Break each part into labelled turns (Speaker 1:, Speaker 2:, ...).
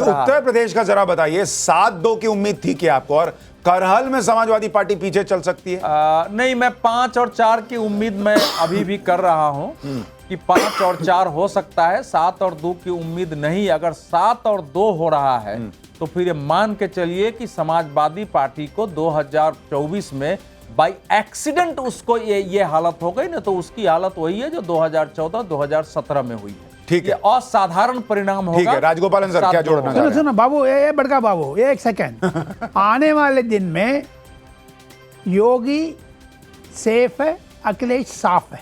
Speaker 1: रहा।
Speaker 2: उत्तर प्रदेश का जरा बताइए, 7-2 की उम्मीद थी क्या आपको? और करहल में समाजवादी पार्टी पीछे चल सकती है?
Speaker 1: नहीं, मैं 5 और 4 की उम्मीद मैं अभी भी कर रहा हूं कि 5 और 4 हो सकता है, 7 और 2 की उम्मीद नहीं। अगर 7 और 2 हो रहा है तो फिर ये मान के चलिए कि समाजवादी पार्टी को 2024 में बाय एक्सीडेंट उसको ये हालत हो गई ना, तो उसकी हालत वही है जो 2014-2017 में हुई है।
Speaker 2: ठीक है,
Speaker 1: ये असाधारण परिणाम होगा।
Speaker 2: ठीक है। राजगोपालन सर, क्या जोड़ना चाह
Speaker 3: सुनो
Speaker 2: रहे हैं?
Speaker 3: सुनो बाबू, ये बड़का बाबू, ये एक सेकंड। आने वाले दिन में योगी सेफ है, अखिलेश साफ है,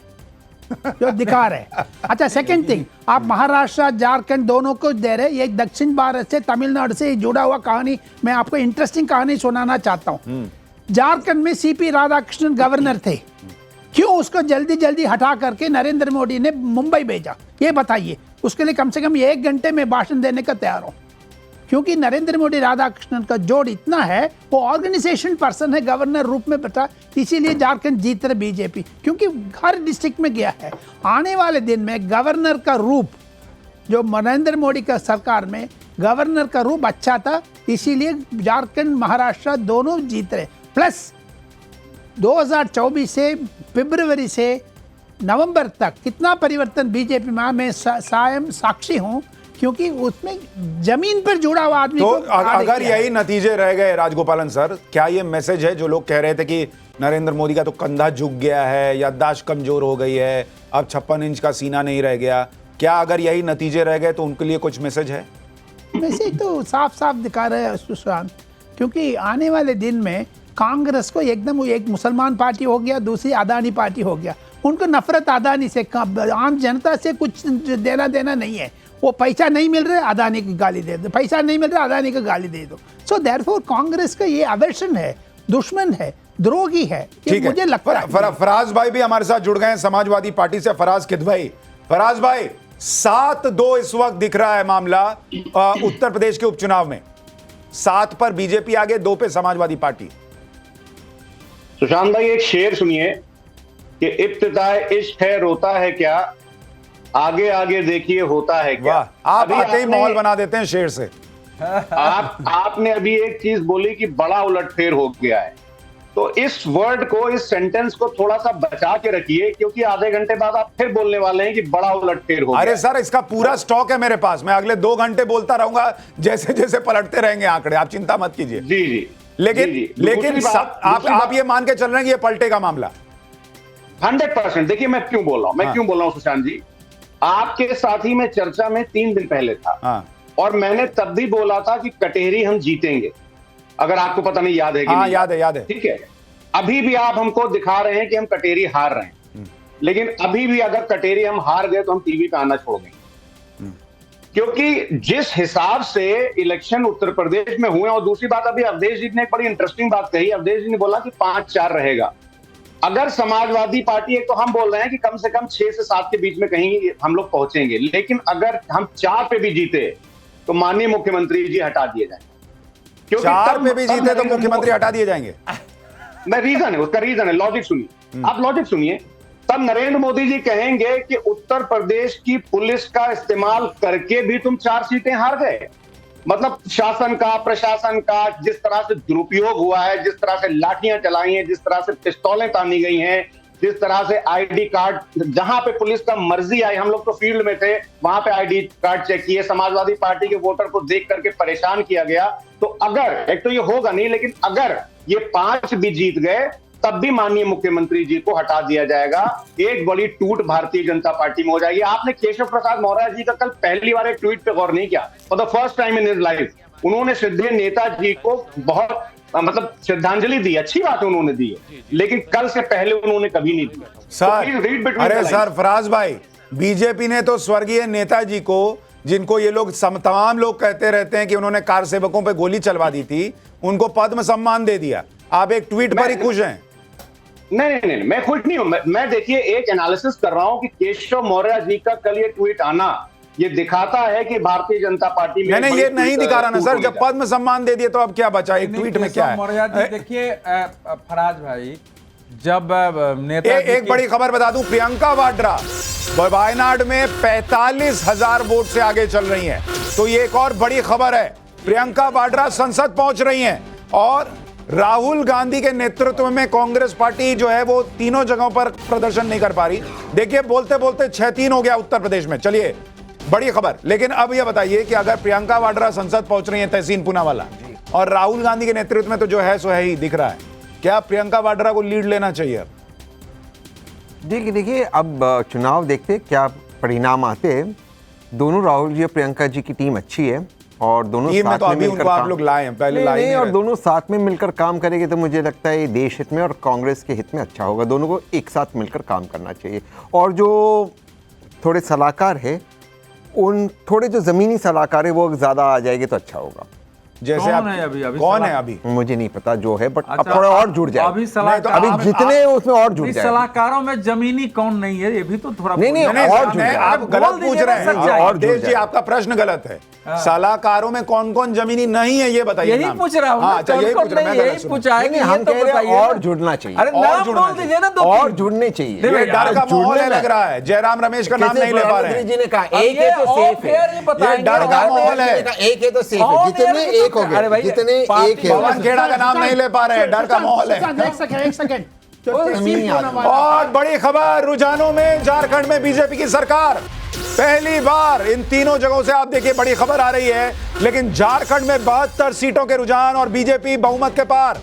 Speaker 3: जो दिखा रहे। अच्छा, सेकंड थिंग, आप महाराष्ट्र झारखंड दोनों को दे रहे। ये दक्षिण भारत से, तमिलनाडु से जुड़ा हुआ कहानी, मैं आपको इंटरेस्टिंग कहानी सुनाना चाहता हूँ। झारखंड में सीपी राधाकृष्णन गवर्नर थे, क्यों उसको जल्दी जल्दी हटा करके नरेंद्र मोदी ने मुंबई भेजा, ये बताइए। उसके लिए कम से कम 1 घंटे में भाषण देने का तैयार हूं, क्योंकि नरेंद्र मोदी राधाकृष्णन का जोड़ इतना है, वो ऑर्गेनाइजेशन पर्सन है, गवर्नर रूप में बैठा, इसीलिए झारखंड जीत रहे बीजेपी, क्योंकि हर डिस्ट्रिक्ट में गया है। आने वाले दिन में गवर्नर का रूप, जो नरेंद्र मोदी का सरकार में गवर्नर का रूप अच्छा था, इसीलिए झारखंड महाराष्ट्र दोनों जीत रहे। प्लस 2024 से फरवरी से नवंबर तक कितना परिवर्तन बीजेपी में, मैं साक्षी हूं, क्योंकि उसमें जमीन पर जुड़ा हुआ आदमी
Speaker 2: तो
Speaker 3: को
Speaker 2: अगर यही नतीजे रह गए राजगोपालन सर, क्या ये मैसेज है जो लोग कह रहे थे कि नरेंद्र मोदी का तो कंधा झुक गया है, याददाश्त कमजोर हो गई है, अब 56 इंच का सीना नहीं रह गया, क्या अगर यही नतीजे रह गए तो उनके लिए कुछ मैसेज है?
Speaker 3: मैसेज तो साफ साफ दिखा रहे हैं सुशांत, क्योंकि आने वाले दिन में कांग्रेस को एकदम, एक मुसलमान पार्टी हो गया, दूसरी अदानी पार्टी हो गया। उनको नफरत अदानी से, आम जनता से कुछ देना देना नहीं है। वो पैसा नहीं मिल रहा है, अदानी की गाली दे दो, पैसा नहीं मिल रहा है, अदानी की गाली दे दो। सो देयरफॉर कांग्रेस का ये अवर्शन है, दुश्मन है, द्रोही है, ये मुझे लगता है।
Speaker 2: फराज भाई भी हमारे साथ जुड़ गए हैं समाजवादी पार्टी से। फराज किदवई, फराज भाई, 7-2 इस वक्त दिख रहा है मामला उत्तर प्रदेश के उपचुनाव में। 7 पर बीजेपी आगे, 2 पे समाजवादी पार्टी।
Speaker 4: सुशांत भाई, एक शेर सुनिए कि इब्तिदाए इश्क है रोता है क्या, आगे आगे देखिए होता है क्या।
Speaker 2: आप आते ही माहौल बना देते हैं शेर से।
Speaker 4: आपने अभी एक चीज बोली कि बड़ा उलटफेर हो गया है, तो इस वर्ड को, इस सेंटेंस को थोड़ा सा बचा के रखिए, क्योंकि आधे घंटे बाद आप फिर बोलने वाले हैं कि बड़ा उलटफेर हो गया।
Speaker 2: अरे सर, इसका पूरा स्टॉक है मेरे पास, मैं अगले 2 घंटे बोलता रहूंगा, जैसे जैसे पलटते रहेंगे आंकड़े, आप चिंता मत कीजिए।
Speaker 4: जी जी,
Speaker 2: लेकिन आप ये मान के चल रहे हैं कि ये पलटेगा मामला?
Speaker 4: 100%। देखिए मैं क्यों बोल रहा हूं सुशांत जी, आपके साथ ही मैं चर्चा में 3 दिन पहले था, और मैंने तब भी बोला था कि कटेरी हम जीतेंगे, अगर आपको पता नहीं याद है कि नहीं?
Speaker 2: याद है। ठीक
Speaker 4: है, अभी भी आप हमको दिखा रहे हैं कि हम कटेरी हार रहे हैं, लेकिन अभी भी अगर कटेरी हम हार गए तो हम टीवी पे आना छोड़ देंगे, क्योंकि जिस हिसाब से इलेक्शन उत्तर प्रदेश में हुए। और दूसरी बात, अभी अवधेश जी ने एक बड़ी इंटरेस्टिंग बात कही। अवधेश जी ने बोला कि 5-4 रहेगा। अगर समाजवादी पार्टी, एक तो हम बोल रहे हैं कि कम से कम 6 से 7 के बीच में कहीं हम लोग पहुंचेंगे, लेकिन अगर हम 4 पे भी जीते तो माननीय मुख्यमंत्री जी हटा दिए जाएंगे।
Speaker 2: 4 पे भी जीते तो मुख्यमंत्री हटा दिए जाएंगे?
Speaker 4: मैं रीजन है, उसका रीजन है, लॉजिक सुनिए, आप लॉजिक सुनिए। तब नरेंद्र मोदी जी कहेंगे कि उत्तर प्रदेश की पुलिस का इस्तेमाल करके भी तुम 4 सीटें हार गए। मतलब शासन का, प्रशासन का जिस तरह से दुरुपयोग हुआ है, जिस तरह से लाठियां चलाई हैं, जिस तरह से पिस्तौलें तानी गई हैं, जिस तरह से आईडी कार्ड, जहां पे पुलिस का मर्जी आई, हम लोग तो फील्ड में थे, वहां पे आईडी कार्ड चेक किए, समाजवादी पार्टी के वोटर को देख करके परेशान किया गया। तो अगर, एक तो ये होगा नहीं, लेकिन अगर ये 5 भी जीत गए तब भी माननीय मुख्यमंत्री जी को हटा दिया जाएगा। एक बड़ी टूट भारतीय जनता पार्टी में हो जाएगी। आपने केशव प्रसाद मौर्य जी का कल पहली बार एक ट्वीट पे गौर नहीं किया? For the first time in his life उन्होंने श्रद्धेय नेताजी को बहुत मतलब श्रद्धांजलि दी, अच्छी बात उन्होंने दी है, लेकिन कल से पहले उन्होंने कभी नहीं दी।
Speaker 2: सर, अरे सर फराज भाई, बीजेपी ने तो स्वर्गीय नेताजी को, जिनको ये लोग तमाम लोग कहते रहते हैं कि उन्होंने कार सेवकों पे गोली चलवा दी थी, उनको पद्म सम्मान दे दिया। आप एक ट्वीट पर ही खुश हैं?
Speaker 4: नहीं, मैं खुश नहीं हूं। मैं देखिए एक एनालिसिस कर रहा हूं कि केशव मौर्य जी का कल ये ट्वीट आना, ये दिखाता है कि भारतीय जनता पार्टी में
Speaker 2: मैंने ये नहीं दिखा रहा ना सर, जब पद्म सम्मान दे दिए तो अब क्या बचा? एक ट्वीट में क्या है?
Speaker 1: मौर्य जी देखिए, फराज भाई, जब नेता
Speaker 2: एक बड़ी खबर बता दूं, प्रियंका वाड्रा वायनाड में 45,000 वोट से आगे चल रही हैं। तो ये एक और बड़ी खबर है, प्रियंका वाड्रा संसद पहुंच रही हैं और राहुल गांधी के नेतृत्व में कांग्रेस पार्टी जो है वो तीनों जगहों पर प्रदर्शन नहीं कर पा रही। देखिए बोलते बोलते 6-3 हो गया उत्तर प्रदेश में। चलिए बड़ी खबर। लेकिन अब यह बताइए कि अगर प्रियंका वाड्रा संसद पहुंच रही है तहसीन पूनावाला और राहुल गांधी के नेतृत्व में तो जो है सो है ही दिख रहा है, क्या प्रियंका वाड्रा को लीड लेना चाहिए?
Speaker 5: देखिए अब चुनाव देखते क्या परिणाम आते। दोनों राहुल जी और प्रियंका जी की टीम अच्छी है और दोनों
Speaker 2: टीम में
Speaker 5: साथ
Speaker 2: तो
Speaker 5: में
Speaker 2: अभी
Speaker 5: मिलकर
Speaker 2: उनको आप लोग लाए हैं, पहले लाए
Speaker 5: नहीं,
Speaker 2: नहीं
Speaker 5: और
Speaker 2: रहे।
Speaker 5: दोनों साथ में मिलकर काम करेंगे तो मुझे लगता है ये देश हित में और कांग्रेस के हित में अच्छा होगा। दोनों को एक साथ मिलकर काम करना चाहिए। और जो थोड़े सलाहकार है, उन थोड़े जो जमीनी सलाहकार है वो ज्यादा आ जाएंगे तो अच्छा होगा।
Speaker 2: जैसे
Speaker 1: कौन
Speaker 2: आप
Speaker 1: है अभी
Speaker 2: कौन है अभी?
Speaker 5: मुझे नहीं पता जो है, बट अब
Speaker 1: अच्छा,
Speaker 5: थोड़ा और जुड़ जाए।
Speaker 1: अभी
Speaker 2: नहीं, तो
Speaker 1: सलाहकार
Speaker 5: अभी जितने उसमें और जुड़
Speaker 1: इस
Speaker 5: जाए।
Speaker 1: सलाहकारों में जमीनी कौन नहीं है, ये भी तो थोड़ा
Speaker 5: नहीं, नहीं,
Speaker 2: नहीं,
Speaker 5: और
Speaker 2: नहीं,
Speaker 5: जुड़ जाए।
Speaker 2: आप
Speaker 1: बोल
Speaker 2: गलत
Speaker 1: दीजिए
Speaker 2: पूछ
Speaker 1: ना
Speaker 2: रहे हैं।
Speaker 1: सच्चाई।
Speaker 2: और
Speaker 5: और जुड़
Speaker 2: देश जी
Speaker 5: जाए।
Speaker 2: आपका प्रश्न गलत है। सलाहकारों में कौन कौन जमीनी नहीं है ये बताइए।
Speaker 1: यही
Speaker 2: नाम।
Speaker 1: पूछ रहा हूँ
Speaker 2: हाँ,
Speaker 1: ना,
Speaker 2: अच्छा,
Speaker 1: कौन
Speaker 2: यही
Speaker 1: कौन
Speaker 2: पूछ रहा हूँ,
Speaker 1: नहीं,
Speaker 2: मैं
Speaker 1: यही
Speaker 2: गलत सुना।
Speaker 1: पूछाएंगे,
Speaker 5: नहीं,
Speaker 1: ये
Speaker 5: हम
Speaker 1: तो
Speaker 5: कह रहे हैं
Speaker 1: बताइए
Speaker 5: और
Speaker 1: ना।
Speaker 5: जुड़ना चाहिए।
Speaker 1: अरे
Speaker 2: और
Speaker 1: नाम
Speaker 2: जुड़ना
Speaker 1: बोल दीजिए ना, दो
Speaker 5: और
Speaker 1: तीन।
Speaker 5: जुड़ने चाहिए।
Speaker 1: नहीं,
Speaker 2: ये डर का
Speaker 5: जुड़ने
Speaker 2: माहौल है
Speaker 5: में-
Speaker 2: लग रहा है। जयराम रमेश का नाम
Speaker 5: जैसे
Speaker 2: नहीं ले पा रहे
Speaker 5: प्रधानमंत्री
Speaker 2: हैं।
Speaker 5: जी ने कहा
Speaker 1: अब
Speaker 5: एक
Speaker 1: ये
Speaker 5: है तो
Speaker 1: और
Speaker 5: सेफ
Speaker 1: फिर
Speaker 5: है।
Speaker 1: ये बताएंगे,
Speaker 2: डर का
Speaker 1: और
Speaker 2: माहौल है।
Speaker 5: एक है तो सेफ
Speaker 1: और
Speaker 5: है। जितने
Speaker 1: ये
Speaker 5: एक हो
Speaker 1: अरे
Speaker 5: गए,
Speaker 1: भाई,
Speaker 5: जितने
Speaker 1: पार्टी
Speaker 5: एक है।
Speaker 2: पवन खेड़ा का नाम नहीं ले पा रहे हैं, डर का माहौल है।
Speaker 3: एक सेकंड
Speaker 5: जमीनी आदमी।
Speaker 2: और बड़ी खबर, रुझानों में झारखंड में बीजेपी की सरकार। पहली बार इन तीनों जगहों से आप देखिए बड़ी खबर आ रही है। लेकिन झारखंड में 72 सीटों के रुझान और बीजेपी बहुमत के पार।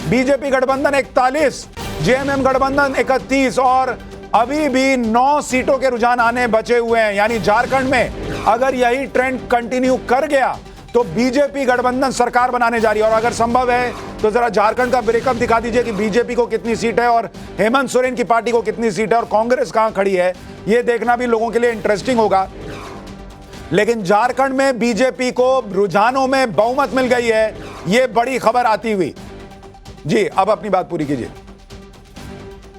Speaker 2: बीजेपी गठबंधन 41, जेएमएम गठबंधन 31 और अभी भी 9 सीटों के रुझान आने बचे हुए हैं। यानी झारखंड में अगर यही ट्रेंड कंटिन्यू कर गया तो बीजेपी गठबंधन सरकार बनाने जा रही है। और अगर संभव है तो जरा झारखंड का ब्रेकअप दिखा दीजिए कि बीजेपी को कितनी सीट है और हेमंत सोरेन की पार्टी को कितनी सीट है और कांग्रेस कहां खड़ी है। यह देखना भी लोगों के लिए इंटरेस्टिंग होगा। लेकिन झारखंड में बीजेपी को रुझानों में बहुमत मिल गई है, यह बड़ी खबर आती हुई। जी अब अपनी बात पूरी कीजिए।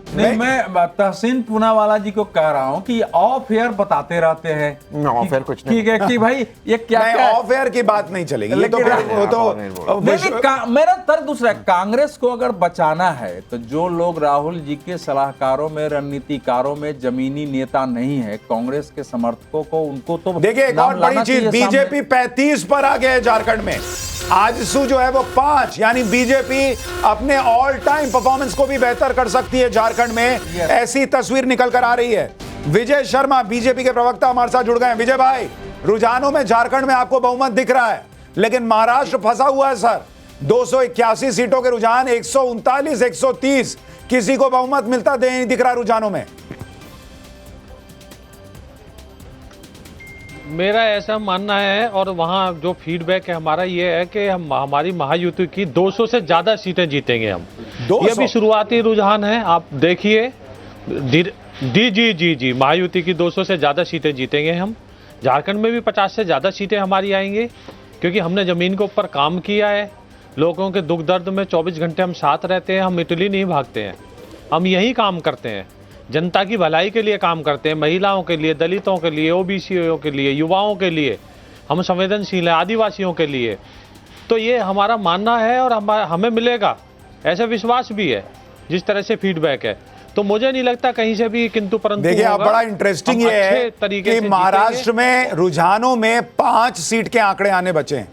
Speaker 1: नहीं, मैं तहसीन पूनावाला जी को कह रहा हूँ कि ऑफ एयर बताते रहते हैं।
Speaker 5: ऑफ एयर कुछ नहीं।
Speaker 1: ठीक है कि भाई ये क्या
Speaker 2: नहीं,
Speaker 1: क्या
Speaker 2: ऑफ एयर की बात नहीं चलेगी। ये तो
Speaker 1: लेकिन-
Speaker 2: फिर वो तो
Speaker 1: नहीं, मेरा तर्क दूसरा है। कांग्रेस को अगर बचाना है तो जो लोग राहुल जी के सलाहकारों में, रणनीतिकारों में जमीनी नेता नहीं है, कांग्रेस के समर्थकों को, उनको तो
Speaker 2: देखिए एक
Speaker 1: नाम
Speaker 2: और
Speaker 1: लाना
Speaker 2: बड़ी चीज,
Speaker 1: चाहिए सामने।
Speaker 2: बीजेपी 35 पर आ गया है झारखंड में। आजसू जो है वो 5, यानी बीजेपी अपने ऑल टाइम परफॉर्मेंस को भी बेहतर कर सकती है झारखंड में।
Speaker 1: Yes.
Speaker 2: ऐसी तस्वीर निकल कर आ रही है। विजय शर्मा बीजेपी के प्रवक्ता हमारे साथ जुड़ गए हैं। विजय भाई, रुझानों में झारखंड में आपको बहुमत दिख रहा है, लेकिन महाराष्ट्र फंसा हुआ है सर। 281 सीटों के रुझान, 139, 130, किसी को बहुमत मिलता नहीं दिख रहा रुझानों में।
Speaker 6: मेरा ऐसा मानना है और वहाँ जो फीडबैक है हमारा ये है कि हम हमारी महायुति की 200 से ज़्यादा सीटें जीतेंगे हम।
Speaker 2: 200?
Speaker 6: ये भी शुरुआती रुझान है, आप देखिए। जी महायुति की 200 से ज़्यादा सीटें जीतेंगे हम। झारखंड में भी 50 से ज़्यादा सीटें हमारी आएंगी, क्योंकि हमने ज़मीन के ऊपर काम किया है। लोगों के दुख दर्द में 24 घंटे हम साथ रहते हैं। हम इटली नहीं भागते हैं, हम यही काम करते हैं। जनता की भलाई के लिए काम करते हैं, महिलाओं के लिए, दलितों के लिए, ओबीसीओ के लिए, युवाओं के लिए। हम संवेदनशील हैं, आदिवासियों के लिए। तो ये हमारा मानना है और हमें मिलेगा, ऐसा विश्वास भी है जिस तरह से फीडबैक है। तो मुझे नहीं लगता कहीं से भी किंतु परंतु
Speaker 2: देखिए आप
Speaker 6: होगा।
Speaker 2: बड़ा इंटरेस्टिंग
Speaker 6: हम
Speaker 2: ये
Speaker 6: अच्छे
Speaker 2: है
Speaker 6: तरीके
Speaker 2: कि
Speaker 6: से
Speaker 2: महाराष्ट्र
Speaker 6: जीतेंगे।
Speaker 2: में रुझानों में 5 सीट के आंकड़े आने बचे हैं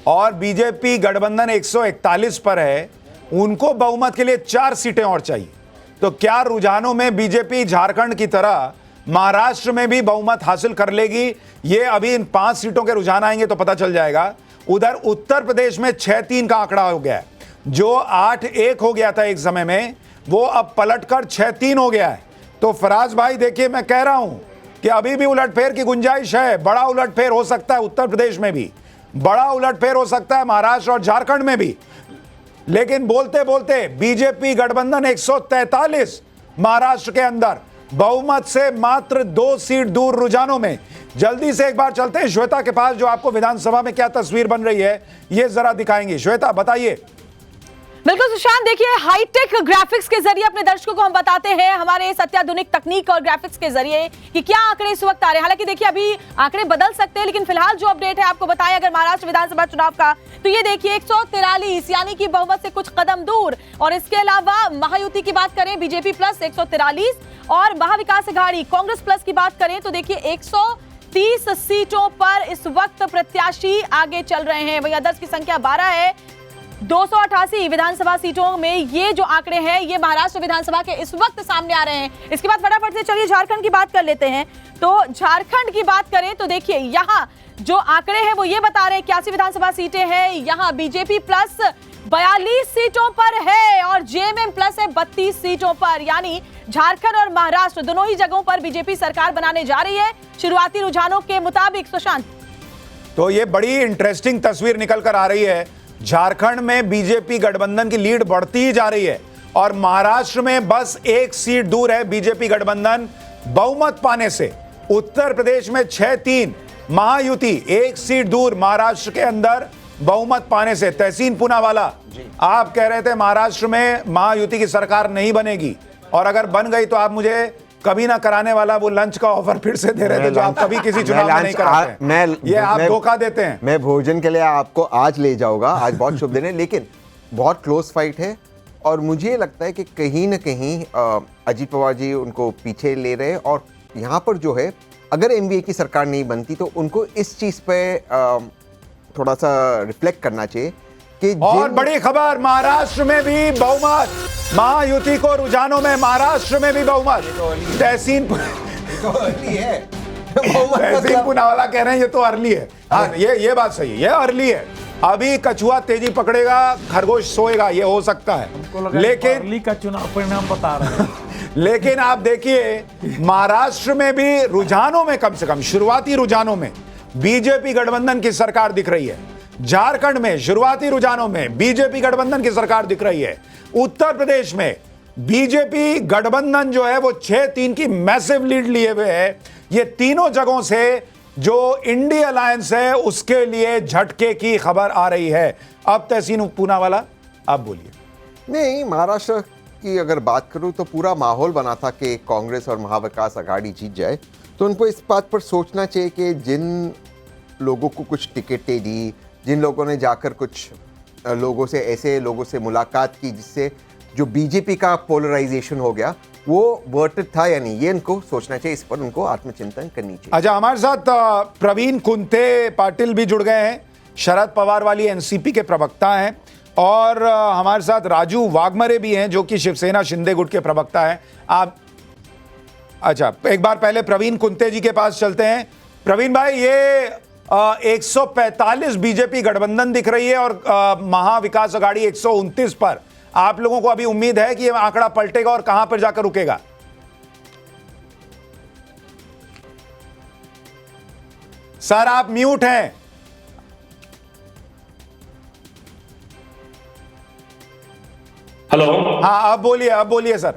Speaker 2: और बीजेपी गठबंधन 141 पर है। उनको बहुमत के लिए 4 सीटें और चाहिए। तो क्या रुझानों में बीजेपी झारखंड की तरह महाराष्ट्र में भी बहुमत हासिल कर लेगी? ये अभी इन 5 सीटों के रुझान आएंगे तो पता चल जाएगा। उधर उत्तर प्रदेश में 6-3 का आंकड़ा हो गया है। जो 8-1 हो गया था एक समय में, वो अब पलटकर 6-3 हो गया है। तो फराज भाई देखिए, मैं कह रहा हूं कि अभी भी उलटफेर की गुंजाइश है। बड़ा उलटफेर हो सकता है उत्तर प्रदेश में भी, बड़ा उलटफेर हो सकता है महाराष्ट्र और झारखंड में भी। लेकिन बोलते बोलते बीजेपी गठबंधन 143 महाराष्ट्र के अंदर, बहुमत से मात्र 2 सीट दूर रुझानों में। जल्दी से एक बार चलते हैं श्वेता के पास, जो आपको विधानसभा में क्या तस्वीर बन रही है ये जरा दिखाएंगी। श्वेता बताइए।
Speaker 7: बिल्कुल सुशांत, देखिए हाईटेक ग्राफिक्स के जरिए अपने दर्शकों को हम बताते हैं हमारे इस अत्याधुनिक तकनीक और ग्राफिक्स के जरिए कि क्या आंकड़े इस वक्त आ रहे हैं। हालांकि देखिए अभी आंकड़े बदल सकते हैं, लेकिन फिलहाल जो अपडेट है आपको बताएं अगर महाराष्ट्र विधानसभा चुनाव का, तो ये देखिए 143 यानी कि बहुमत से कुछ कदम दूर। और इसके अलावा महायुति की बात करें बीजेपी प्लस 143 और महाविकास अघाड़ी कांग्रेस प्लस की बात करें तो देखिए 130 सीटों पर इस वक्त प्रत्याशी आगे चल रहे हैं। वहीं अदर्स की संख्या 12 है। 288 विधानसभा सीटों में ये जो आंकड़े हैं ये महाराष्ट्र विधानसभा के इस वक्त सामने आ रहे हैं। इसके बाद फटाफट से चलिए झारखंड की बात कर लेते हैं। तो झारखंड की बात करें तो देखिए यहां जो आंकड़े हैं वो ये बता रहे हैं 81 विधानसभा सीटें हैं। यहां बीजेपी प्लस 42 सीटों पर है और जेएमएम प्लस है 32 सीटों पर। यानी झारखंड और महाराष्ट्र दोनों ही जगहों पर बीजेपी सरकार बनाने जा रही है शुरुआती रुझानों के मुताबिक। सुशांत,
Speaker 2: तो ये बड़ी इंटरेस्टिंग तस्वीर निकल कर आ रही है। झारखंड में बीजेपी गठबंधन की लीड बढ़ती ही जा रही है और महाराष्ट्र में बस एक सीट दूर है बीजेपी गठबंधन बहुमत पाने से। उत्तर प्रदेश में 6-3 महायुति एक सीट दूर महाराष्ट्र के अंदर बहुमत पाने से। तहसीन पूनावाला, आप कह रहे थे महाराष्ट्र में महायुति की सरकार नहीं बनेगी और अगर बन गई तो आप मुझे कभी ना कराने वाला वो लंच का ऑफर फिर से दे रहे थे जो आप कभी किसी चुनाव में नहीं कराते हैं। ये आप धोखा देते हैं।
Speaker 5: मैं भोजन के लिए आपको आज ले जाऊंगा, आज बहुत शुभ दिन है, लेकिन बहुत क्लोज फाइट है और मुझे लगता है कि कहीं ना कहीं अजीत पवार जी उनको पीछे ले रहे हैं। और यहाँ पर जो है अगर एनडीए की सरकार नहीं बनती तो उनको इस चीज पे थोड़ा सा रिफ्लेक्ट करना चाहिए कि
Speaker 2: और बड़ी खबर, महाराष्ट्र में भी बहुमत, महायुति को रुझानों में महाराष्ट्र में भी बहुमत। तहसीन पूनावाला कह रहे हैं ये तो अर्ली है। हाँ, ये बात सही है, ये अर्ली है। अभी कछुआ तेजी पकड़ेगा, खरगोश सोएगा, ये हो सकता है। लेकिन
Speaker 1: अर्ली का चुनाव परिणाम बता रहे हैं।
Speaker 2: लेकिन आप देखिए महाराष्ट्र में भी रुझानों में, कम से कम शुरुआती रुझानों में बीजेपी गठबंधन की सरकार दिख रही है। झारखंड में शुरुआती रुझानों में बीजेपी गठबंधन की सरकार दिख रही है। उत्तर प्रदेश में बीजेपी गठबंधन जो है वो 6-3 की मैसिव लीड लिए हुए है। ये तीनों जगहों से जो इंडिया अलायंस है उसके लिए झटके की खबर आ रही है। अब तहसीन पूनावाला आप बोलिए।
Speaker 5: नहीं, महाराष्ट्र की अगर बात करूं तो पूरा माहौल बना था कि कांग्रेस और महाविकास अघाड़ी जीत जाए, तो उनको इस बात पर सोचना चाहिए कि जिन लोगों को कुछ टिकटें दी, जिन लोगों ने जाकर कुछ लोगों से ऐसे लोगों से मुलाकात की जिससे जो बीजेपी का पोलराइजेशन हो गया वो वर्टेड था या नहीं, ये उनको सोचना चाहिए, इस पर उनको आत्मचिंतन करनी चाहिए।
Speaker 2: अच्छा, हमारे साथ प्रवीण कुंते पाटिल भी जुड़ गए हैं, शरद पवार वाली एनसीपी के प्रवक्ता हैं, और हमारे साथ राजू वाघमरे भी हैं जो कि शिवसेना शिंदे गुट के प्रवक्ता हैं। आप अच्छा, एक बार पहले प्रवीण कुंते जी के पास चलते हैं। प्रवीण भाई, ये 145 बीजेपी गठबंधन दिख रही है और महाविकास अघाड़ी 129 पर। आप लोगों को अभी उम्मीद है कि यह आंकड़ा पलटेगा और कहां पर जाकर रुकेगा? सर आप म्यूट हैं।
Speaker 8: हेलो,
Speaker 2: हाँ अब बोलिए सर।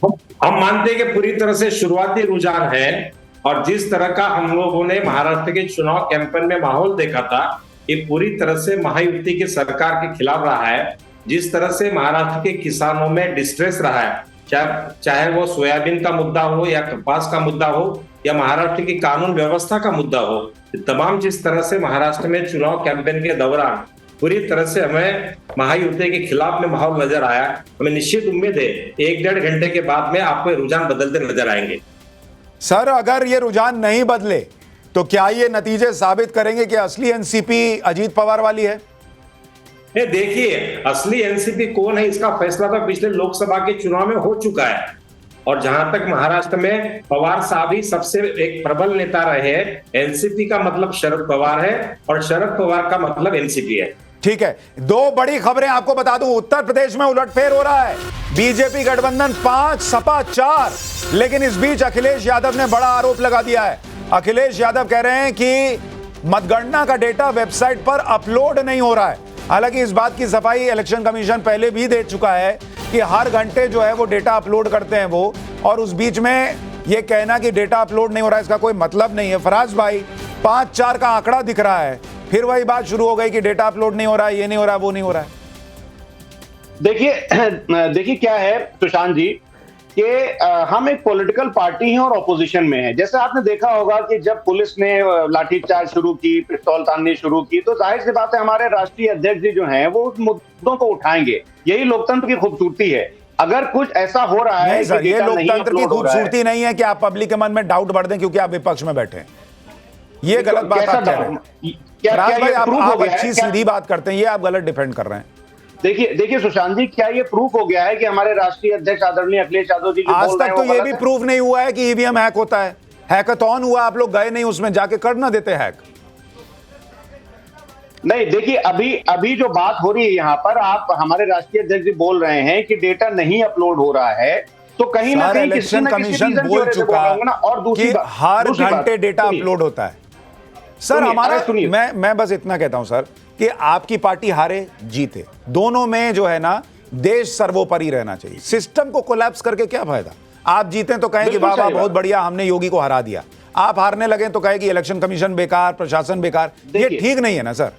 Speaker 8: हम मानते हैं कि पूरी तरह से शुरुआती रुझान है और जिस तरह का हम लोगों ने महाराष्ट्र के चुनाव कैंपेन में माहौल देखा था, ये पूरी तरह से महायुति की सरकार के खिलाफ रहा है। जिस तरह से महाराष्ट्र के किसानों में डिस्ट्रेस रहा है, चाहे वो सोयाबीन का मुद्दा हो या कपास का मुद्दा हो या महाराष्ट्र की कानून व्यवस्था का मुद्दा हो, तमाम जिस तरह से महाराष्ट्र में चुनाव कैंपेन के दौरान पूरी तरह से हमें महायुति के खिलाफ में माहौल नजर आया। हमें निश्चित उम्मीद है 1-1.5 घंटे के बाद में आपको रुझान बदलते नजर आएंगे।
Speaker 2: सर अगर ये रुझान नहीं बदले तो क्या ये नतीजे साबित करेंगे कि असली एनसीपी अजीत पवार वाली है?
Speaker 8: देखिए, असली एनसीपी कौन है इसका फैसला तो पिछले लोकसभा के चुनाव में हो चुका है और जहां तक महाराष्ट्र में पवार साहब ही सबसे एक प्रबल नेता रहे हैं। एनसीपी का मतलब शरद पवार है और शरद पवार का मतलब एनसीपी है।
Speaker 2: ठीक है, दो बड़ी खबरें आपको बता दूं। उत्तर प्रदेश में उलटफेर हो रहा है, बीजेपी गठबंधन 5 सपा 4। लेकिन इस बीच अखिलेश यादव ने बड़ा आरोप लगा दिया है। अखिलेश यादव कह रहे हैं कि मतगणना का डेटा वेबसाइट पर अपलोड नहीं हो रहा है। हालांकि इस बात की सफाई इलेक्शन कमीशन पहले भी दे चुका है कि हर घंटे जो है वो डेटा अपलोड करते हैं वो, और उस बीच में ये कहना कि डेटा अपलोड नहीं हो रहा है इसका कोई मतलब नहीं है। फराज भाई, 5-4 का आंकड़ा दिख रहा है, फिर वही बात शुरू हो गई कि डेटा अपलोड नहीं हो रहा है, ये नहीं हो रहा है, वो नहीं हो रहा है।
Speaker 4: देखिए क्या है सुशांत जी कि हम एक पॉलिटिकल पार्टी हैं और ऑपोजिशन में हैं। जैसे आपने देखा होगा कि जब पुलिस ने लाठीचार्ज शुरू की, पिस्तौल ताननी शुरू की, तो जाहिर सी बात है हमारे राष्ट्रीय अध्यक्ष जी जो हैं वो उस मुद्दों को उठाएंगे। यही लोकतंत्र की खूबसूरती है। अगर कुछ ऐसा हो रहा है
Speaker 2: नहीं सर,
Speaker 4: कि
Speaker 2: ये
Speaker 4: डेटा नहीं
Speaker 2: लोकतंत्र की
Speaker 4: अपलोड हो रहा है,
Speaker 2: खूबसूरती नहीं है कि आप पब्लिक के मन में डाउट भर दें क्योंकि आप विपक्ष में बैठे हैं। ये गलत बात
Speaker 4: कैसा
Speaker 2: आप कह रहे
Speaker 4: डाउट?
Speaker 2: हैं।
Speaker 4: क्या
Speaker 2: राज भाई,
Speaker 4: ये प्रूफ हो
Speaker 2: आप
Speaker 4: गया है?
Speaker 2: अच्छी सीधी बात करते हैं, ये आप गलत डिफेंड कर रहे हैं।
Speaker 4: देखिए सुशांत जी, क्या ये प्रूफ हो गया है कि हमारे राष्ट्रीय अध्यक्ष आदरणीय अखिलेश यादव जी जो
Speaker 2: आज
Speaker 4: बोल रहे
Speaker 2: तक
Speaker 4: हैं
Speaker 2: तो
Speaker 4: वो
Speaker 2: ये
Speaker 4: गलत
Speaker 2: भी
Speaker 4: है?
Speaker 2: प्रूफ नहीं हुआ है कि ईवीएम हैक होता है। हैकाथॉन हुआ, आप लोग गए नहीं, उसमें जाके कर ना देते हैक।
Speaker 4: नहीं, देखिए अभी जो बात हो रही है यहाँ पर, आप हमारे राष्ट्रीय अध्यक्ष जी बोल रहे हैं कि डेटा नहीं अपलोड हो रहा है, तो कहीं ना कहीं किसी
Speaker 2: इलेक्शन
Speaker 4: ना किसी
Speaker 2: कमीशन
Speaker 4: रीजन की
Speaker 2: बोल
Speaker 4: वजह से
Speaker 2: चुका
Speaker 4: होगा ना। और दूसरी
Speaker 2: कि
Speaker 4: बात,
Speaker 2: हर
Speaker 4: दूसरी बात,
Speaker 2: घंटे डेटा
Speaker 4: सुनिए।
Speaker 2: अपलोड होता है। सर
Speaker 4: सुनिए,
Speaker 2: हमारा,
Speaker 4: अरे सुनिए।
Speaker 2: मैं बस इतना कहता हूं सर कि आपकी पार्टी हारे जीते, दोनों में जो है ना देश सर्वोपरि रहना चाहिए। सिस्टम को कोलैप्स करके क्या फायदा? आप जीते तो कहें कि
Speaker 4: बिल्कुल
Speaker 2: वाह वाह
Speaker 4: सही
Speaker 2: बहुत
Speaker 4: बात।
Speaker 2: बढ़िया, हमने योगी को हरा दिया। आप हारने लगे तो कहे कि इलेक्शन कमीशन बेकार, प्रशासन बेकार। ये
Speaker 4: देखिए,
Speaker 2: ठीक नहीं है ना सर।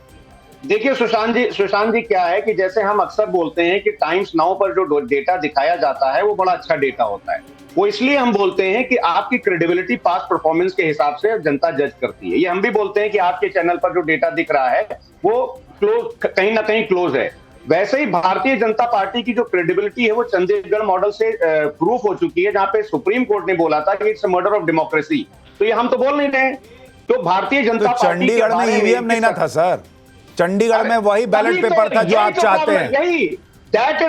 Speaker 4: देखिए सुशांत जी क्या है कि जैसे हम अक्सर बोलते हैं कि टाइम्स नाउ पर जो डेटा दिखाया जाता है वो बड़ा अच्छा डेटा होता है। वो इसलिए हम बोलते हैं कि आपकी क्रेडिबिलिटी पास्ट परफॉर्मेंस के हिसाब से जनता जज करती है। ये हम भी बोलते हैं कि आपके चैनल पर जो डेटा दिख रहा है वो कहीं ना कहीं क्लोज है। वैसे ही भारतीय जनता पार्टी की जो क्रेडिबिलिटी है वो चंडीगढ़ मॉडल से प्रूफ हो चुकी है, जहां पे सुप्रीम कोर्ट ने बोला था कि it's a murder of democracy. तो ये हम तो बोल नहीं रहे। तो भारतीय जनता
Speaker 2: तो
Speaker 4: पार्टी के
Speaker 2: चंडीगढ़ में
Speaker 4: बारे
Speaker 2: ईवीएम नहीं ना था सर, चंडीगढ़ में वही बैलेट पेपर था जो आप चाहते हैं।
Speaker 4: यही that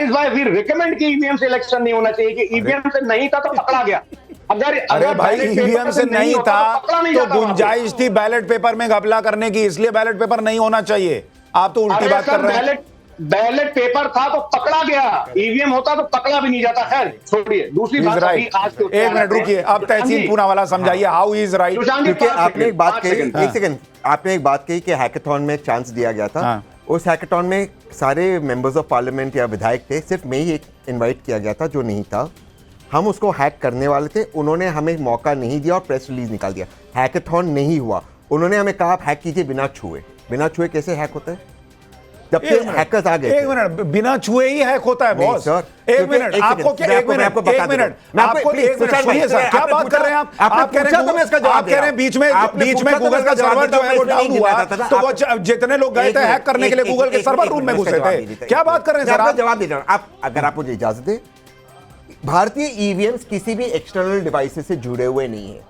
Speaker 4: is why we recommend कि ईवीएम से इलेक्शन नहीं होना चाहिए, कि ईवीएम से नहीं था तो पकड़ा गया।
Speaker 2: अरे भाई, ईवीएम से नहीं था तो गुंजाइश थी बैलेट पेपर में घपला करने की, इसलिए बैलेट पेपर नहीं होना चाहिए। आप तो उल्टी बात कर रहे हैं।
Speaker 4: बैलेट पेपर था तो पकड़ा गया, ईवीएम होता तो पकड़ा भी नहीं जाता। खैर छोड़िए, दूसरी बात अभी आज के
Speaker 2: एक मिनट रुकिए, अब तहसीन पूना वाला समझाइए हाउ इज राइट।
Speaker 5: क्योंकि आपने एक बात कही, एक सेकंड, आपने एक बात कही कि हैकाथॉन में चांस दिया गया था।
Speaker 2: हाँ।
Speaker 5: उस हैकाथॉन में सारे मेंबर्स ऑफ पार्लियामेंट या विधायक थे, सिर्फ मैं ही एक इनवाइट किया गया था जो नहीं था। हम उसको हैक करने वाले थे, उन्होंने हमें मौका नहीं दिया और प्रेस रिलीज निकाल दिया। हैकाथॉन नहीं हुआ, उन्होंने हमें कहा आप हैक कीजिए बिना छुए। बिना छुए कैसे हैक होता है? जब तक हैकर्स आ गए।
Speaker 2: एक मिनट, बिना छुए ही हैक होता है बॉस। एक मिनट, आपको क्या, एक मिनट, आपको एक मिनट सुनिए सर, क्या बात कर रहे हैं आप? आप कह रहे हैं बीच में गूगल का सर्वर जो है वो डाउन हुआ, तो वो जितने लोग गए थे हैक करने के लिए गूगल के सर्वर रूम में घुसे थे। क्या बात कर रहे हैं सर आप?
Speaker 5: जवाब दे रहा हूं। आप अगर आप मुझे इजाजत दें, भारतीय ईवीएम्स किसी भी एक्सटर्नल डिवाइसेस से जुड़े हुए नहीं है।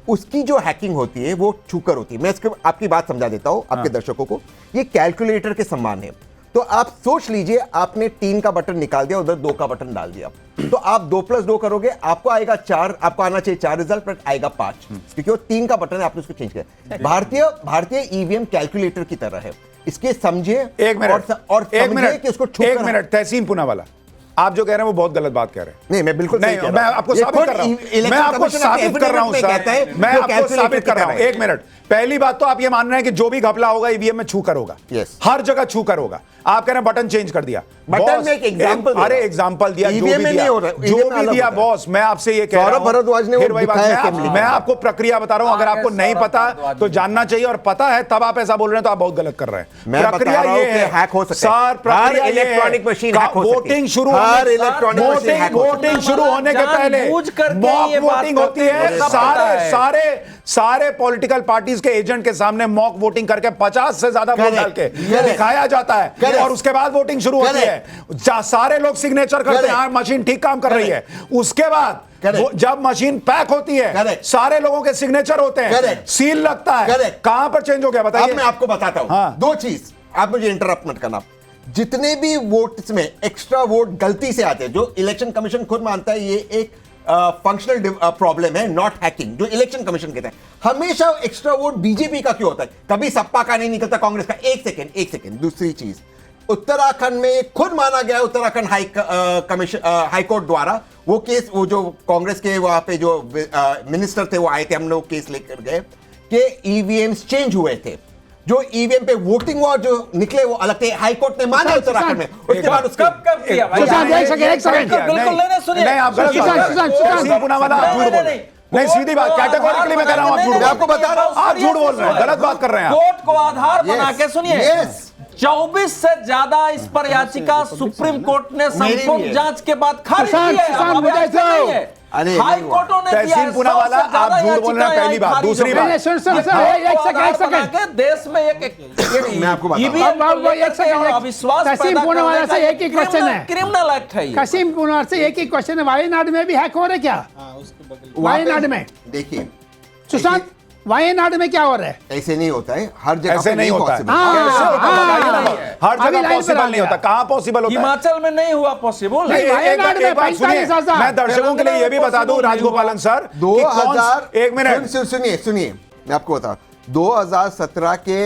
Speaker 5: उसकी जो हैकिंग होती है वो छूकर होती है। मैं इसके आपकी बात समझा देता हूं आपके दर्शकों को। ये कैलकुलेटर के समान है। तो आप सोच लीजिए, आपने 3 का बटन निकाल दिया, उधर 2 का बटन डाल दिया, तो आप 2 + 2 करोगे, आपको आएगा 4, आपको आना चाहिए 4 रिजल्ट, पर आएगा 5, क्योंकि वो 3 का बटन है, आपने उसको चेंज किया। भारतीय ईवीएम कैलकुलेटर की तरह है। इसके समझिए
Speaker 2: एक मिनट
Speaker 5: कि उसको
Speaker 2: एक मिनट, तहसीन पूना वाला, आप जो कह रहे हैं वो बहुत गलत बात कह रहे हैं।
Speaker 5: नहीं, मैं बिल्कुल
Speaker 2: नहीं, मैं आपको साबित कर रहा हूं, मैं आपको साबित कर रहा हूं सर, मैं आपको साबित कर रहा हूं। एक मिनट, पहली बात तो आप ये मान रहे हैं कि जो भी घपला होगा ईवीएम में छू कर होगा। हर जगह छू कर होगा। आप कह रहे हैं बटन चेंज कर दिया।
Speaker 5: बटन में एक एग्जांपल,
Speaker 2: अरे एग्जांपल दिया, जो भी दिया बॉस, मैं आपसे ये कह रहा हूं,
Speaker 5: भारद्वाज ने
Speaker 2: मैं आपको प्रक्रिया बता रहा हूं। अगर आपको नहीं पता तो जानना चाहिए, और पता है तब आप ऐसा बोल रहे हैं तो आप बहुत गलत कर रहे हैं। प्रक्रिया ये है हैक हो सकता है सर, प्रक्रिया इलेक्ट्रॉनिक मशीन वोटिंग शुरू होने के पहले मॉक वोटिंग होती है। सारे पॉलिटिकल पार्टीज के एजेंट के सामने मॉक वोटिंग करके 50 से ज्यादा वोट डाल के दिखाया जाता है, और उसके बाद वोटिंग शुरू होती है। सारे लोग सिग्नेचर करते हैं, हाँ मशीन ठीक काम कर रही है। उसके बाद जब मशीन पैक होती है, सारे लोगों के सिग्नेचर होते हैं, सील लगता है। कहां पर चेंज हो गया बताइए?
Speaker 5: मैं आपको बताता हूं। 2 चीज, आप मुझे इंटरप्ट मत करना। जितने भी वोट्स में एक्स्ट्रा वोट गलती से आते हैं, जो इलेक्शन कमीशन खुद मानता है ये एक फंक्शनल प्रॉब्लम है, नॉट हैकिंग, जो इलेक्शन कमीशन कहता है, हमेशा एक्स्ट्रा वोट बीजेपी का क्यों होता है? कभी सपा का नहीं निकलता, कांग्रेस का। एक सेकेंड। दूसरी चीज, उत्तराखंड में खुद माना गया, उत्तराखंड हाईकोर्ट द्वारा वो केस, वो जो कांग्रेस के वहां पे जो मिनिस्टर थे वो आए थे, हम लोग केस लेकर गए कि ईवीएम्स चेंज हुए थे। जो ईवीएम पे वोटिंग हुआ जो निकले वो अलग थे, हाईकोर्ट ने माना उत्तराखंड में। उसके बाद उसका
Speaker 1: कब किया भाई?
Speaker 3: एक सेकंड
Speaker 1: बिल्कुल नहीं, सुनिए,
Speaker 2: नहीं आप गलत नहीं, सीधी बात, कैटेगोरिकली मैं कह रहा हूं आप झूठ,
Speaker 5: आपको बता रहा हूं
Speaker 2: आप झूठ बोल रहे हैं, गलत बात कर रहे हैं आप।
Speaker 1: कोर्ट को आधार बना के सुनिए, 24 से ज्यादा इस पर याचिका सुप्रीम कोर्ट ने संपूर्ण जांच के बाद खारिज की है।
Speaker 3: सुशांत,
Speaker 1: अब
Speaker 3: मुझे
Speaker 1: ऐसा नहीं है।
Speaker 5: अरे
Speaker 1: हाई कोर्टों ने दिया है,
Speaker 2: तहसीन पूनावाला,
Speaker 1: 100 से ज्यादा
Speaker 2: आप झूठ बोल रहे हैं,
Speaker 1: याचिकाएं
Speaker 2: पहली बात।
Speaker 1: खारिज
Speaker 2: दूसरी
Speaker 1: हो
Speaker 2: बात।
Speaker 1: गई।
Speaker 3: सुन, एक सेकंड
Speaker 1: देश में
Speaker 5: मैं आपको बताऊं।
Speaker 1: EVM को लेकर
Speaker 3: एक सेकंड,
Speaker 1: के अविश्वास
Speaker 3: तहसीन
Speaker 1: पैदा
Speaker 3: पूनावाला
Speaker 1: करने
Speaker 3: से
Speaker 1: का
Speaker 3: एक ही क्वेश्चन है।
Speaker 1: क्रिमिनल एक्ट है ये।
Speaker 3: कसीम पुनार से एक ही क्वेश्चन है, वायनाड में भी हैक हो रहा है क्या? वायनाड में
Speaker 5: देखिए
Speaker 3: सुशांत, वायनाड में क्या हो रहा है?
Speaker 5: ऐसे नहीं होता है, हर जगह
Speaker 2: ऐसे
Speaker 5: पे
Speaker 2: नहीं होता है।
Speaker 5: possible।
Speaker 2: कैसे होता है? बताइए ना। हर
Speaker 3: अभी
Speaker 2: जगह
Speaker 3: लाइन पे
Speaker 2: पॉसिबल
Speaker 3: आ
Speaker 2: नहीं होता।
Speaker 3: गया।
Speaker 2: कहाँ पॉसिबल होता है?
Speaker 1: हिमाचल में नहीं हुआ पॉसिबल।
Speaker 3: नहीं, वायनाड में
Speaker 2: एक बात सुनिए,
Speaker 3: 45,000।
Speaker 2: मैं दर्शकों के लिए ये भी बता दूं राजगोपालन सर, कि
Speaker 5: 2000
Speaker 2: एक मिनट
Speaker 5: सुनिए मैं आपको बता 2017 के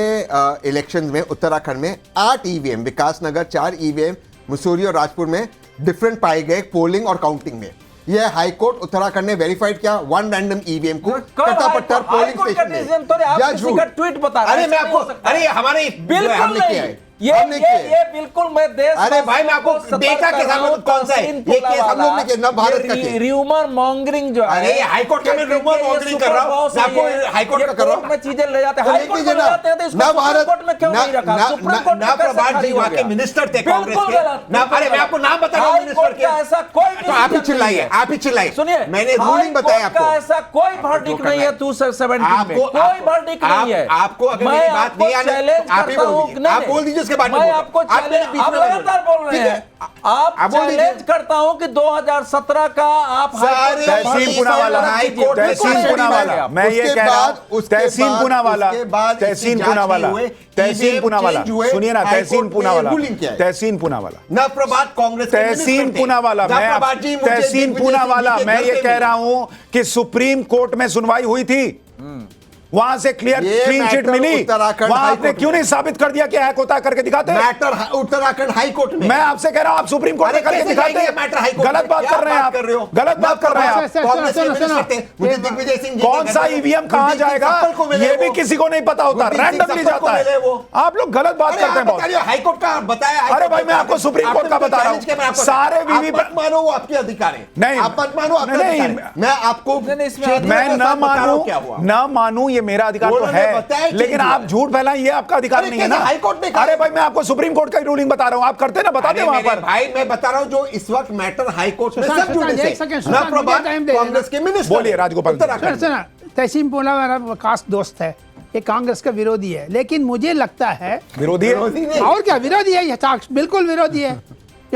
Speaker 5: इलेक्शंस में उत्तराखंड में 8 ईवीएम, विकासनगर 4 ईवीएम, मसूरी और राजपुर में डिफरेंट पाए गए पोलिंग और काउंटिंग में। यह हाईकोर्ट उत्तराखंड ने वेरीफाइड किया 1 रैंडम ईवीएम को कट्टा-पट्टा पोलिंग स्टेशन में।
Speaker 1: या झूठ ट्वीट बता रहे
Speaker 5: अरे
Speaker 1: हैं,
Speaker 5: मैं
Speaker 1: ऐसा
Speaker 5: आपको,
Speaker 1: नहीं हो सकता।
Speaker 5: अरे हमारे
Speaker 1: बिल्कुल
Speaker 5: हमने
Speaker 1: नहीं।
Speaker 5: किया है।
Speaker 1: ये
Speaker 5: हमने किया है।
Speaker 1: ये बिल्कुल मैं देश।
Speaker 5: अरे भाई मैं आपको डेटा के साथ में कौन सा है ये केस हम लोग ने किया ना, भारत का केस।
Speaker 1: र्यूमर मॉन्गरिंग जो है।
Speaker 5: अरे हाईकोर्ट का मैं rumor mongering कर रहा हूं, मैं आपको हाईकोर्ट का कर रहा हूं।
Speaker 1: में चीजें ले जाते हैं,
Speaker 5: तो
Speaker 1: हाई कोर्ट में ले जाते हैं, तो इसको
Speaker 5: ना
Speaker 1: सुप्रीम
Speaker 5: भारत
Speaker 1: कोर्ट में क्यों नहीं रखा? सुप्रीम कोर्ट में
Speaker 5: ना
Speaker 1: कैसे
Speaker 5: प्रभात
Speaker 1: खारिज
Speaker 5: जी
Speaker 1: हो
Speaker 5: वहां के
Speaker 1: गया?
Speaker 5: मिनिस्टर थे कांग्रेस
Speaker 1: बिल्कुल
Speaker 5: के
Speaker 1: गलत,
Speaker 5: ना।
Speaker 1: बिल्कुल
Speaker 5: अरे मैं
Speaker 1: गलत।
Speaker 5: आपको नाम बता रहा हूं
Speaker 1: हाई
Speaker 5: मिनिस्टर
Speaker 1: कोर्ट
Speaker 5: के।
Speaker 1: का ऐसा कोई
Speaker 5: तो आप ही
Speaker 1: decision
Speaker 5: चिल्लाइए,
Speaker 1: नहीं है।
Speaker 5: आप ही चिल्लाइए।
Speaker 1: सुनिए,
Speaker 5: मैंने
Speaker 1: हाई
Speaker 5: रूलिंग बताया
Speaker 1: कोर्ट का
Speaker 5: आपको।
Speaker 1: ऐसा कोई वर्डिक्ट नहीं है 270 में,
Speaker 5: आपको
Speaker 1: कोई वर्डिक्ट नहीं है।
Speaker 5: आपको अगर
Speaker 1: मैं
Speaker 5: मेरी बात
Speaker 1: आपको
Speaker 5: नहीं आने
Speaker 1: चैलेंज
Speaker 5: आप ही
Speaker 1: करता
Speaker 5: बोल
Speaker 1: हूं।
Speaker 5: दीजिए,
Speaker 1: नहीं,
Speaker 5: आप बोल दीजिए उसके बाद में
Speaker 1: मैं
Speaker 5: बोलूं।
Speaker 1: आपको
Speaker 5: आप मेरे बीच
Speaker 1: आप
Speaker 5: में मत
Speaker 1: लगातार बोल रहे
Speaker 5: ठीक है।
Speaker 1: हैं। आप
Speaker 5: आप बोल दीजिए।
Speaker 1: चैलेंज करता हूं कि 2017 का आप
Speaker 5: सारे
Speaker 2: तहसीन पूनावाला,
Speaker 5: हाईकोर्ट में
Speaker 2: तहसीन
Speaker 5: कोई
Speaker 2: पूनावाला,
Speaker 5: नहीं
Speaker 2: मैं ये
Speaker 5: उसके
Speaker 2: कह रहा
Speaker 5: बाद-
Speaker 2: हूं,
Speaker 5: उसके
Speaker 2: तहसीन
Speaker 5: बाद-
Speaker 2: पूनावाला,
Speaker 5: उसके बाद इसकी
Speaker 2: तहसीन
Speaker 5: जांच
Speaker 2: पूनावाला,
Speaker 5: नहीं हुए,
Speaker 2: तहसीन
Speaker 5: EVM
Speaker 2: पूनावाला,
Speaker 5: चेंज हुए,
Speaker 2: सुनिए ना,
Speaker 5: हाईकोर्ट
Speaker 2: तहसीन
Speaker 5: ने
Speaker 2: पूनावाला,
Speaker 5: रूलिंग किया है।
Speaker 2: तहसीन पूनावाला,
Speaker 5: ना प्रभात कांग्रेस के
Speaker 2: तहसीन
Speaker 5: मिनिस्टर थे।
Speaker 2: पूनावाला,
Speaker 5: ना
Speaker 2: मैं
Speaker 5: प्रभात जी मुझे
Speaker 2: तहसीन
Speaker 5: दिग्विजय
Speaker 2: पूनावाला,
Speaker 5: सिंह जी के
Speaker 2: मैं
Speaker 5: घर
Speaker 2: ये
Speaker 5: पे
Speaker 2: कह
Speaker 5: मिले।
Speaker 2: रहा हूं कि सुप्रीम कोर्ट में सुनवाई हुई थी, वहां से क्लियर
Speaker 5: ये
Speaker 2: क्लीन चिट
Speaker 5: मैटर
Speaker 2: मिली,
Speaker 5: उत्तराखंड
Speaker 2: वहां
Speaker 5: हाई
Speaker 2: आपने
Speaker 5: कोर्ट
Speaker 2: क्यों
Speaker 5: में।
Speaker 2: नहीं साबित कर दिया कि हैक होता है करके दिखाते?
Speaker 5: मैटर उत्तराखंड हाई कोर्ट में।
Speaker 2: मैं आपसे कह रहा हूं आप सुप्रीम कोर्ट में
Speaker 5: अरे
Speaker 2: करके
Speaker 5: कैसे
Speaker 2: दिखाते
Speaker 5: जाएंगे मैटर हाई कोर्ट
Speaker 2: गलत
Speaker 5: में?
Speaker 2: बात
Speaker 5: क्या
Speaker 2: कर रहे हैं आप,
Speaker 5: कर रहे हो?
Speaker 2: गलत बात कर रहे हैं आप।
Speaker 5: कांग्रेस के
Speaker 3: सुनो, सुनो,
Speaker 5: मिनिस्टर थे, मुझे दिग्विजय सिंह जी के
Speaker 2: कौन
Speaker 5: घर
Speaker 2: सा
Speaker 5: में
Speaker 2: ईवीएम कहां
Speaker 5: गुरदीप सिंह
Speaker 2: जाएगा
Speaker 5: सप्पल को मिले
Speaker 2: ये भी
Speaker 5: वो।
Speaker 2: किसी को नहीं पता होता,
Speaker 5: गुरदीप सिंह
Speaker 2: रैंडमली
Speaker 5: सप्पल को
Speaker 2: जाता
Speaker 5: मिले
Speaker 2: है।
Speaker 5: वो।
Speaker 2: आप लोग गलत बात
Speaker 5: अरे
Speaker 2: करते हैं
Speaker 5: आप बता
Speaker 2: बहुत।
Speaker 5: रहे हो, हाईकोर्ट का बताया।
Speaker 2: अरे
Speaker 5: हाईकोर्ट
Speaker 2: भाई, मैं आपको सुप्रीम कोर्ट का बता रहा हूं।
Speaker 5: चैलेंज किया, मैं आपको-
Speaker 2: सारे
Speaker 5: आप
Speaker 2: वीवी
Speaker 5: मत मानो, वो आपके अधिकार है।
Speaker 2: नहीं।
Speaker 5: आप मत मानो, आपका
Speaker 2: नहीं,
Speaker 5: अधिकार है। मैं आपको
Speaker 1: नहीं, इसमें
Speaker 5: क्षेत्रीय
Speaker 2: मैं
Speaker 5: के
Speaker 2: न
Speaker 5: साथ बता रहा हूं क्या
Speaker 2: मानूं
Speaker 5: हुआ।
Speaker 2: न मानूं ये मेरा अधिकार तो
Speaker 5: उन्होंने
Speaker 2: है,
Speaker 5: बताया चेंज
Speaker 2: लेकिन
Speaker 5: हुआ
Speaker 2: आप
Speaker 5: है।
Speaker 2: झूठ फैलाएं ये आपका अधिकार
Speaker 5: अरे
Speaker 2: नहीं है ना।
Speaker 5: कैसे हाईकोर्ट ने कहा?
Speaker 2: अरे भाई, मैं आपको सुप्रीम कोर्ट का रूलिंग बता रहा हूं, आप करते ना, बताते
Speaker 5: अरे
Speaker 2: वहां
Speaker 5: मेरे
Speaker 2: पर।
Speaker 5: भाई मैं बता रहा हूं जो इस वक्त मैटर हाई कोर्ट में
Speaker 3: सुशांत,
Speaker 5: सब जुड़े
Speaker 3: सुशांत,
Speaker 5: थे।
Speaker 3: एक सेकंड,
Speaker 5: ना
Speaker 3: सुशांत, मुझे
Speaker 5: प्रभात
Speaker 3: टाइम दे देना।
Speaker 5: कांग्रेस के मिनिस्टर
Speaker 2: बोलिए, राजगोपाल।
Speaker 5: उत्तराखंड
Speaker 3: सुनो, तहसीन पूनावाला मेरा खास दोस्त है, ये कांग्रेस का विरोधी है, लेकिन मुझे लगता है
Speaker 2: विरोधी है?
Speaker 5: विरोधी नहीं।
Speaker 3: और क्या विरोधी है, ये बिल्कुल विरोधी है।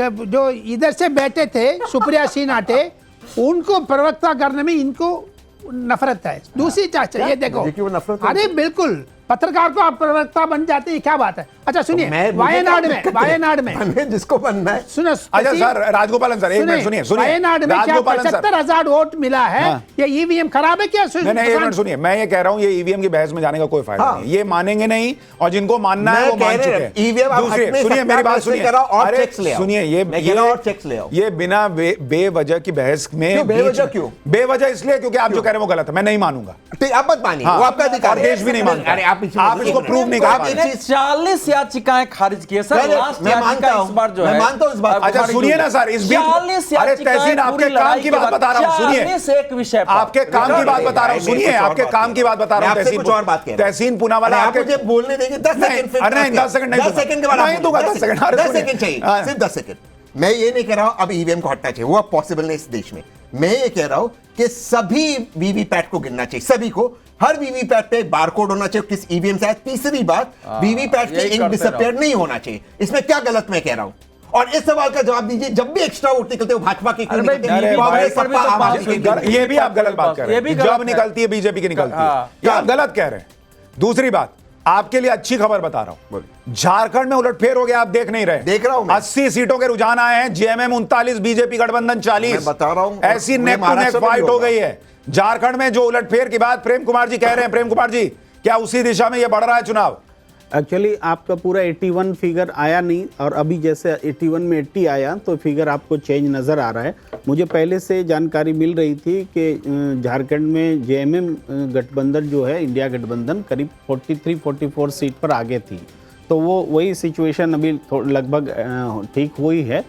Speaker 3: जो इधर से बैठे थे सुप्रिया सिंह नाटे, उनको प्रवक्ता करने में इनको नफरत है। दूसरी चाचा ये देखो,
Speaker 5: मुझे क्यों नफरत है?
Speaker 3: अरे बिल्कुल, पत्रकार को आप प्रवक्ता बन जाते हैं, क्या बात है? अच्छा सुनिए, वायनाड में
Speaker 5: हमें जिसको बनना है।
Speaker 3: सुनो,
Speaker 2: अच्छा सर, राजगोपालन सर, एक मिनट सुनिए,
Speaker 3: वायनाड में क्या
Speaker 2: राजगोपालन सर,
Speaker 3: 75,000 वोट मिला है,
Speaker 2: हाँ।
Speaker 3: ये ईवीएम खराब है क्या?
Speaker 2: नहीं नहीं, एक मिनट सुनिए, मैं ये कह रहा हूं ये ईवीएम की बहस में जाने का कोई फायदा
Speaker 5: हाँ।
Speaker 2: नहीं, ये मानेंगे नहीं, और जिनको मानना है
Speaker 5: मैं
Speaker 2: वो
Speaker 5: कह
Speaker 2: मान
Speaker 5: रहे
Speaker 2: चुके
Speaker 5: हैं,
Speaker 2: हैं।
Speaker 5: EVM आप
Speaker 2: दूसरी,
Speaker 5: हटने
Speaker 2: सुनिए
Speaker 5: सकते
Speaker 2: मेरी
Speaker 5: हैं,
Speaker 2: बात
Speaker 5: मैं
Speaker 2: सुनिए,
Speaker 5: कह रहा हूं और
Speaker 2: अरे
Speaker 5: चेक्स ले आओ।
Speaker 2: सुनिए,
Speaker 5: मैं कह रहा हूं और चेक्स ले आओ।
Speaker 2: ये बिना बेवजह की बहस में
Speaker 5: क्यों बेवजह क्यों?
Speaker 2: बेवजह इसलिए क्योंकि आप जो कह रहे हैं वो गलत है, मैं नहीं मानूंगा।
Speaker 5: ठीक, आप मत मानिए,
Speaker 2: हाँ।
Speaker 5: वो आपका अधिकार
Speaker 2: और
Speaker 5: है।
Speaker 2: देश भी नहीं मानता।
Speaker 5: अरे आप
Speaker 2: इसको प्रूव नहीं कर
Speaker 5: आप
Speaker 2: पा
Speaker 5: एक
Speaker 2: रहे।
Speaker 5: चीज
Speaker 1: 40 याचिकाएं खारिज की है सर।
Speaker 5: मैं
Speaker 1: लास्ट
Speaker 5: मानता
Speaker 1: याचिका
Speaker 5: हूं,
Speaker 1: इस बार जो
Speaker 5: मैं
Speaker 1: है,
Speaker 5: मानता हूं इस बात को।
Speaker 2: अच्छा सुनिए ना सर, इस बीच
Speaker 1: 40
Speaker 2: अरे
Speaker 1: याचिकाएं
Speaker 2: तहसीन आपके
Speaker 1: पूरी
Speaker 2: काम
Speaker 1: लड़ाई
Speaker 2: की
Speaker 1: के
Speaker 2: बात
Speaker 1: बाद,
Speaker 2: बता रहा हूँ, सुनिए
Speaker 1: 40 एक विषय पर।
Speaker 2: आपके काम की बात बता रहा हूँ, सुनिए आपके काम की बात बता रहा हूँ।
Speaker 5: मैं आपसे कुछ और बात कह रहा हूं।
Speaker 2: तहसीन पूनावाला
Speaker 5: अरे आप
Speaker 2: आपके
Speaker 5: मुझे बोलने देंगे 10
Speaker 2: नहीं,
Speaker 5: सेकंड, फिर
Speaker 2: अरे नहीं, 10 सेकंड नहीं
Speaker 5: 10
Speaker 2: दूंगा।
Speaker 5: सेकंड के बाद
Speaker 2: नहीं दूंगा, 10 सेकंड, अरे
Speaker 5: 10
Speaker 2: सुनिए।
Speaker 5: सेकंड चाहिए,
Speaker 2: हाँ।
Speaker 5: सिर्फ 10 सेकंड। मैं ये नहीं कह रहा हूं अब ईवीएम को हटना चाहिए, वो अब पॉसिबल नहीं इस देश में। मैं ये कह रहा हूं कि सभी वीवीपैट को गिनना चाहिए, सभी को। हर वीवीपैट पे बारकोड होना चाहिए किस ईवीएम से आया। तीसरी बात, वीवीपैट पे
Speaker 1: यही
Speaker 5: इंक
Speaker 1: करते
Speaker 5: डिसअपियर नहीं होना चाहिए। इसमें क्या गलत मैं कह रहा हूं? और इस सवाल का जवाब दीजिए, जब भी एक्स्ट्रा वोट निकलते हो भाजपा के क्यों
Speaker 1: अरे भाई,
Speaker 5: निकलते हैं?
Speaker 1: अरे
Speaker 5: कांग्रेस,
Speaker 1: भाई,
Speaker 5: सपा, आम आदमी के क्यों?
Speaker 2: ये भी आप गलत बात कर रहे
Speaker 1: ये भी
Speaker 2: हैं,
Speaker 1: गलत
Speaker 2: जब
Speaker 1: है।
Speaker 2: निकलती है बीजेपी की निकलती है,
Speaker 1: हाँ।
Speaker 2: ये आप गलत कह रहे हैं। दूसरी बात, आपके लिए अच्छी खबर बता रहा हूं, झारखंड में उलटफेर हो गया, आप देख नहीं रहे।
Speaker 5: देख रहा हूं मैं।
Speaker 2: 80 सीटों के रुझान आए हैं, जेएमएम 39, बीजेपी गठबंधन 40।
Speaker 5: मैं बता रहा हूं,
Speaker 2: ऐसी
Speaker 5: और
Speaker 2: नेक टू नेक
Speaker 5: महाराष्ट्र में भी
Speaker 2: फाइट हो
Speaker 5: होगा।
Speaker 2: गई है झारखंड में। जो उलटफेर की बात प्रेम कुमार जी कह रहे हैं, प्रेम कुमार जी, क्या उसी दिशा में ये बढ़ रहा है चुनाव?
Speaker 9: एक्चुअली आपका पूरा 81 फिगर आया नहीं, और अभी जैसे 81 में 80 आया तो फिगर आपको चेंज नज़र आ रहा है। मुझे पहले से जानकारी मिल रही थी कि झारखंड में जेएमएम गठबंधन जो है, इंडिया गठबंधन, करीब 43-44 सीट पर आगे थी। तो वो वही सिचुएशन अभी लगभग ठीक हुई है।